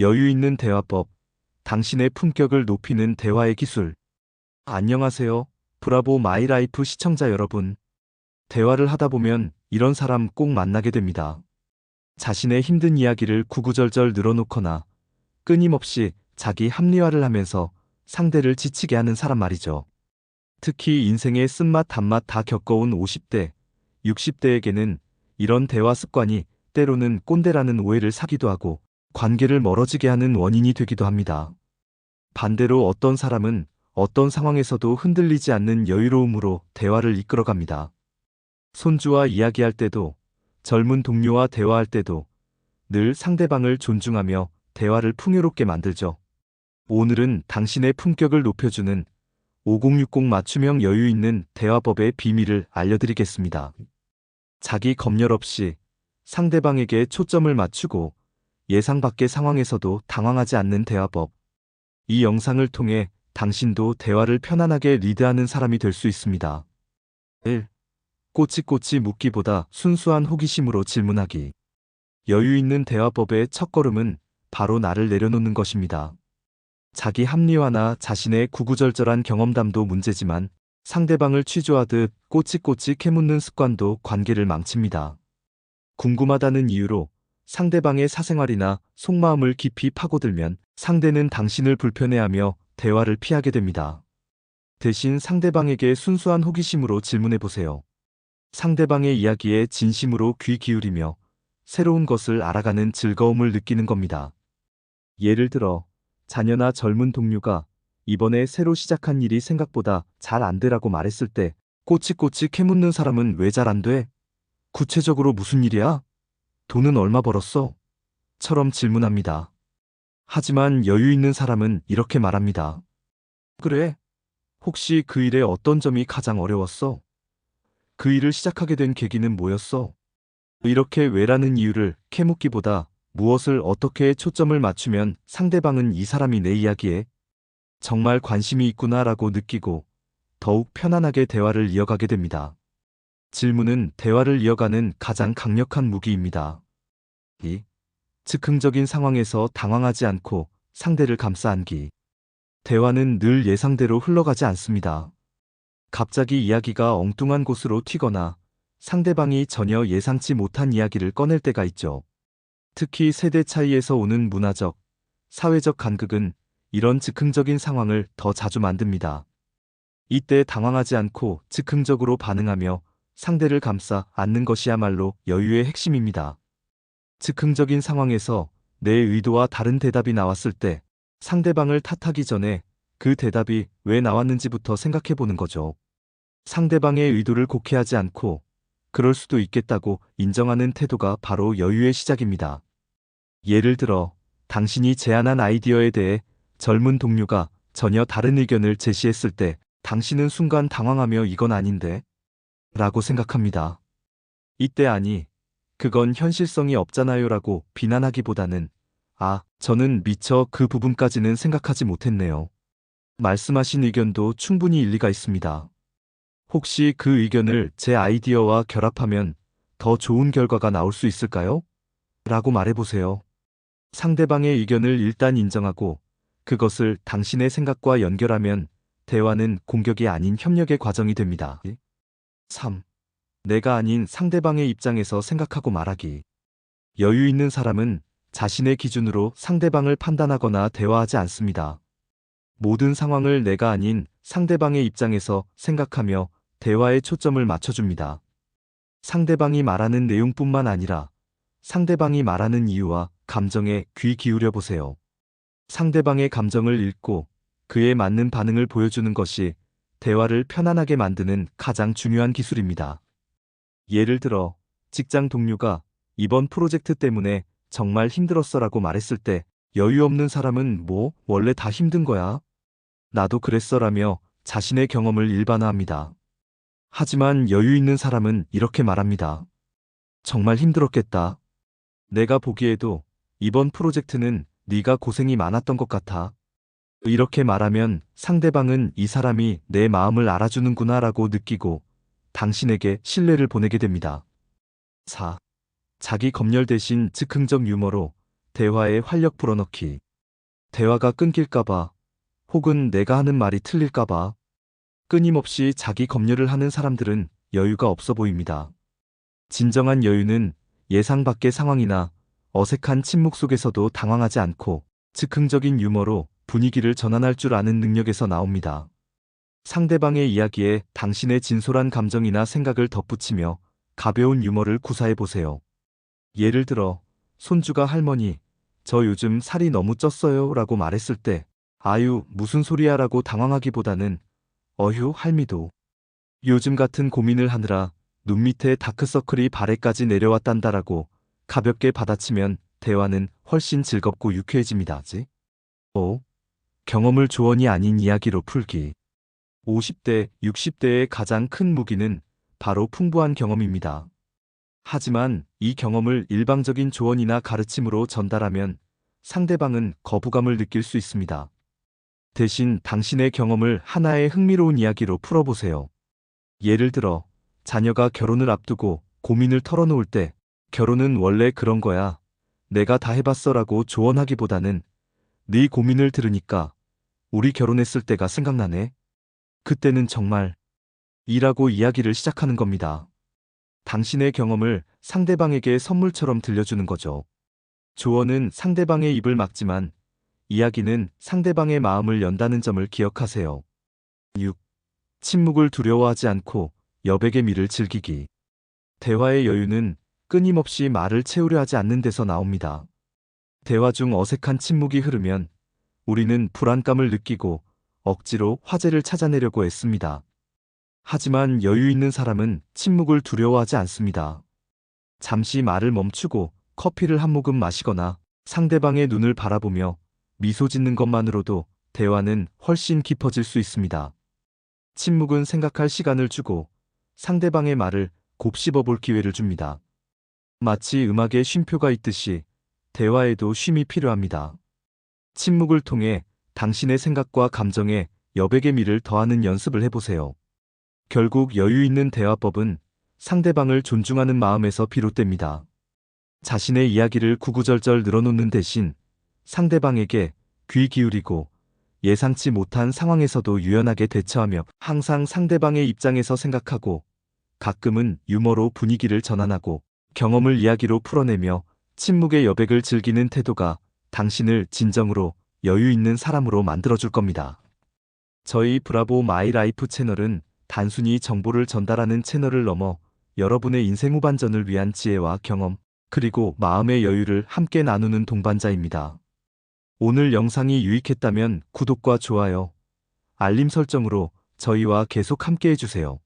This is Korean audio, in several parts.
여유 있는 대화법, 당신의 품격을 높이는 대화의 기술. 안녕하세요. 브라보 마이라이프 시청자 여러분. 대화를 하다 보면 이런 사람 꼭 만나게 됩니다. 자신의 힘든 이야기를 구구절절 늘어놓거나 끊임없이 자기 합리화를 하면서 상대를 지치게 하는 사람 말이죠. 특히 인생의 쓴맛 단맛 다 겪어온 50대, 60대에게는 이런 대화 습관이 때로는 꼰대라는 오해를 사기도 하고 관계를 멀어지게 하는 원인이 되기도 합니다. 반대로 어떤 사람은 어떤 상황에서도 흔들리지 않는 여유로움으로 대화를 이끌어갑니다. 손주와 이야기할 때도, 젊은 동료와 대화할 때도 늘 상대방을 존중하며 대화를 풍요롭게 만들죠. 오늘은 당신의 품격을 높여주는 5060 맞춤형 여유 있는 대화법의 비밀을 알려드리겠습니다. 자기 검열 없이 상대방에게 초점을 맞추고 예상 밖의 상황에서도 당황하지 않는 대화법. 이 영상을 통해 당신도 대화를 편안하게 리드하는 사람이 될 수 있습니다. 1. 꼬치꼬치 묻기보다 순수한 호기심으로 질문하기. 여유 있는 대화법의 첫걸음은 바로 나를 내려놓는 것입니다. 자기 합리화나 자신의 구구절절한 경험담도 문제지만 상대방을 취조하듯 꼬치꼬치 캐묻는 습관도 관계를 망칩니다. 궁금하다는 이유로 상대방의 사생활이나 속마음을 깊이 파고들면 상대는 당신을 불편해하며 대화를 피하게 됩니다. 대신 상대방에게 순수한 호기심으로 질문해보세요. 상대방의 이야기에 진심으로 귀 기울이며 새로운 것을 알아가는 즐거움을 느끼는 겁니다. 예를 들어, 자녀나 젊은 동료가 이번에 새로 시작한 일이 생각보다 잘 안 되라고 말했을 때 꼬치꼬치 캐묻는 사람은 왜 잘 안 돼? 구체적으로 무슨 일이야? 돈은 얼마 벌었어? 처럼 질문합니다. 하지만 여유 있는 사람은 이렇게 말합니다. 그래? 혹시 그 일의 어떤 점이 가장 어려웠어? 그 일을 시작하게 된 계기는 뭐였어? 이렇게 왜라는 이유를 캐묻기보다 무엇을 어떻게 초점을 맞추면 상대방은 이 사람이 내 이야기에 정말 관심이 있구나라고 느끼고 더욱 편안하게 대화를 이어가게 됩니다. 질문은 대화를 이어가는 가장 강력한 무기입니다. 2. 즉흥적인 상황에서 당황하지 않고 상대를 감싸 안기. 대화는 늘 예상대로 흘러가지 않습니다. 갑자기 이야기가 엉뚱한 곳으로 튀거나 상대방이 전혀 예상치 못한 이야기를 꺼낼 때가 있죠. 특히 세대 차이에서 오는 문화적, 사회적 간극은 이런 즉흥적인 상황을 더 자주 만듭니다. 이때 당황하지 않고 즉흥적으로 반응하며 상대를 감싸 안는 것이야말로 여유의 핵심입니다. 즉흥적인 상황에서 내 의도와 다른 대답이 나왔을 때 상대방을 탓하기 전에 그 대답이 왜 나왔는지부터 생각해 보는 거죠. 상대방의 의도를 곡해하지 않고 그럴 수도 있겠다고 인정하는 태도가 바로 여유의 시작입니다. 예를 들어, 당신이 제안한 아이디어에 대해 젊은 동료가 전혀 다른 의견을 제시했을 때 당신은 순간 당황하며 이건 아닌데? 라고 생각합니다. 이때 아니, 그건 현실성이 없잖아요 라고 비난하기보다는 저는 미처 그 부분까지는 생각하지 못했네요. 말씀하신 의견도 충분히 일리가 있습니다. 혹시 그 의견을 제 아이디어와 결합하면 더 좋은 결과가 나올 수 있을까요? 라고 말해보세요. 상대방의 의견을 일단 인정하고 그것을 당신의 생각과 연결하면 대화는 공격이 아닌 협력의 과정이 됩니다. 3. 내가 아닌 상대방의 입장에서 생각하고 말하기. 여유 있는 사람은 자신의 기준으로 상대방을 판단하거나 대화하지 않습니다. 모든 상황을 내가 아닌 상대방의 입장에서 생각하며 대화에 초점을 맞춰줍니다. 상대방이 말하는 내용뿐만 아니라 상대방이 말하는 이유와 감정에 귀 기울여 보세요. 상대방의 감정을 읽고 그에 맞는 반응을 보여주는 것이 대화를 편안하게 만드는 가장 중요한 기술입니다. 예를 들어, 직장 동료가 이번 프로젝트 때문에 정말 힘들었어라고 말했을 때 여유 없는 사람은 원래 다 힘든 거야. 나도 그랬어라며 자신의 경험을 일반화합니다. 하지만 여유 있는 사람은 이렇게 말합니다. 정말 힘들었겠다. 내가 보기에도 이번 프로젝트는 네가 고생이 많았던 것 같아. 이렇게 말하면 상대방은 이 사람이 내 마음을 알아주는구나라고 느끼고 당신에게 신뢰를 보내게 됩니다. 4. 자기 검열 대신 즉흥적 유머로 대화에 활력 불어넣기. 대화가 끊길까봐, 혹은 내가 하는 말이 틀릴까봐, 끊임없이 자기 검열을 하는 사람들은 여유가 없어 보입니다. 진정한 여유는 예상 밖의 상황이나 어색한 침묵 속에서도 당황하지 않고 즉흥적인 유머로 분위기를 전환할 줄 아는 능력에서 나옵니다. 상대방의 이야기에 당신의 진솔한 감정이나 생각을 덧붙이며 가벼운 유머를 구사해 보세요. 예를 들어, 손주가 할머니, 저 요즘 살이 너무 쪘어요 라고 말했을 때, 아유, 무슨 소리야 라고 당황하기보다는, 어휴, 할미도 요즘 같은 고민을 하느라 눈 밑에 다크서클이 발에까지 내려왔단다라고 가볍게 받아치면 대화는 훨씬 즐겁고 유쾌해집니다. 5. 경험을 조언이 아닌 이야기로 풀기. 50대, 60대의 가장 큰 무기는 바로 풍부한 경험입니다. 하지만 이 경험을 일방적인 조언이나 가르침으로 전달하면 상대방은 거부감을 느낄 수 있습니다. 대신 당신의 경험을 하나의 흥미로운 이야기로 풀어보세요. 예를 들어, 자녀가 결혼을 앞두고 고민을 털어놓을 때, 결혼은 원래 그런 거야. 내가 다 해봤어라고 조언하기보다는, 네 고민을 들으니까 우리 결혼했을 때가 생각나네. 그때는 정말 이라고 이야기를 시작하는 겁니다. 당신의 경험을 상대방에게 선물처럼 들려주는 거죠. 조언은 상대방의 입을 막지만 이야기는 상대방의 마음을 연다는 점을 기억하세요. 6. 침묵을 두려워하지 않고 여백의 미를 즐기기. 대화의 여유는 끊임없이 말을 채우려 하지 않는 데서 나옵니다. 대화 중 어색한 침묵이 흐르면 우리는 불안감을 느끼고 억지로 화제를 찾아내려고 애씁니다. 하지만 여유 있는 사람은 침묵을 두려워하지 않습니다. 잠시 말을 멈추고 커피를 한 모금 마시거나 상대방의 눈을 바라보며 미소 짓는 것만으로도 대화는 훨씬 깊어질 수 있습니다. 침묵은 생각할 시간을 주고 상대방의 말을 곱씹어 볼 기회를 줍니다. 마치 음악에 쉼표가 있듯이 대화에도 쉼이 필요합니다. 침묵을 통해 당신의 생각과 감정에 여백의 미를 더하는 연습을 해보세요. 결국 여유 있는 대화법은 상대방을 존중하는 마음에서 비롯됩니다. 자신의 이야기를 구구절절 늘어놓는 대신 상대방에게 귀 기울이고 예상치 못한 상황에서도 유연하게 대처하며 항상 상대방의 입장에서 생각하고 가끔은 유머로 분위기를 전환하고 경험을 이야기로 풀어내며 침묵의 여백을 즐기는 태도가 당신을 진정으로 여유 있는 사람으로 만들어줄 겁니다. 저희 브라보 마이 라이프 채널은 단순히 정보를 전달하는 채널을 넘어 여러분의 인생 후반전을 위한 지혜와 경험, 그리고 마음의 여유를 함께 나누는 동반자입니다. 오늘 영상이 유익했다면 구독과 좋아요, 알림 설정으로 저희와 계속 함께 해주세요.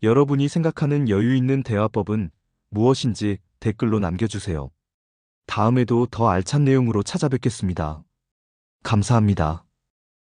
여러분이 생각하는 여유 있는 대화법은 무엇인지 댓글로 남겨주세요. 다음에도 더 알찬 내용으로 찾아뵙겠습니다. 감사합니다.